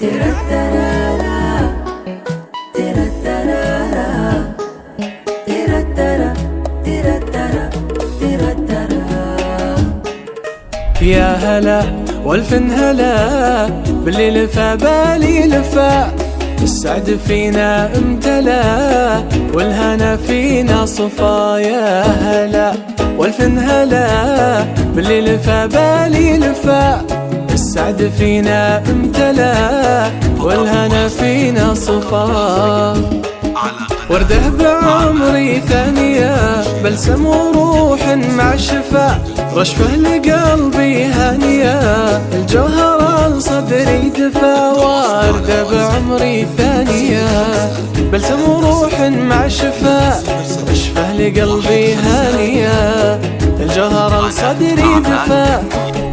يا هلا والف هلا باللي لفى بالي لفى، السعد فينا امتلا والهنا فينا صفا. يا هلا والف هلا باللي لفى بالي لفى، السعد فينا امتلا والهنا فينا صفا. ورده بعمري ثانية بلسم وروح مع الشفاء، رشفه لقلبي هانية الجوهر لصدري دفا. ورده بعمري ثانية بلسم وروح مع الشفاء، رشفه لقلبي هانية الجوهر لصدري دفا.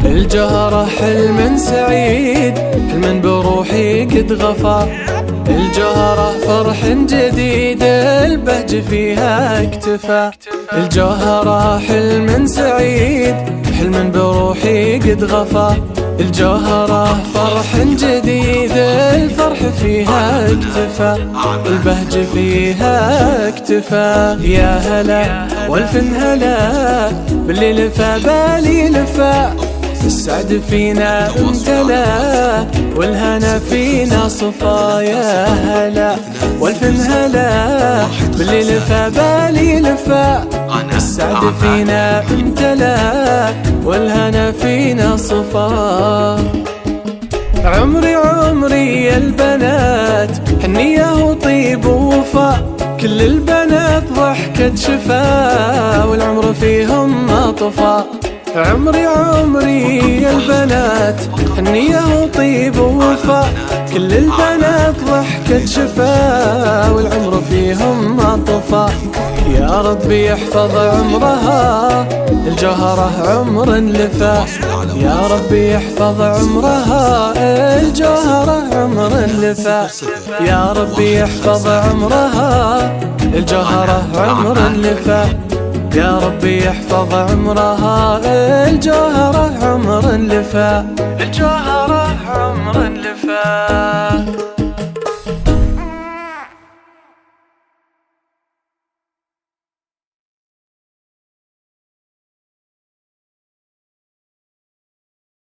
الجوهرة حلم سعيد حلم بروحي قد غفا، الجوهرة فرح جديد البهج فيها اكتفى. الجوهرة حلم سعيد حلم بروحي قد غفا، الجوهرة فرح جديد الفرح فيها اكتفى، البهج فيها اكتفى. يا هلا والف هلا باللي لفى بالي لفى، السعد فينا امتلا والهنا فينا صفا. يا هلا والف هلا باللي لفى بالي لفى، السعد فينا امتلا والهنا فينا صفا. عمري عمري يا البنات حنية وطيب ووفا، كل البنات ضحكة شفا والعمر فيهم ما طفى. عمري عمري يا البنات حنية وطيب ووفا، كل البنات ضحكة شفا والعمر فيهم ما طفى. يا ربي يحفظ عمرها الجوهرة عمر لفا، يا ربي يحفظ عمرها الجوهرة عمر لفا. يا ربي يحفظ عمرها الجوهرة عمر لفا، يا ربي يحفظ عمرها الجوهرة عمر لفا، الجوهرة عمر لفا.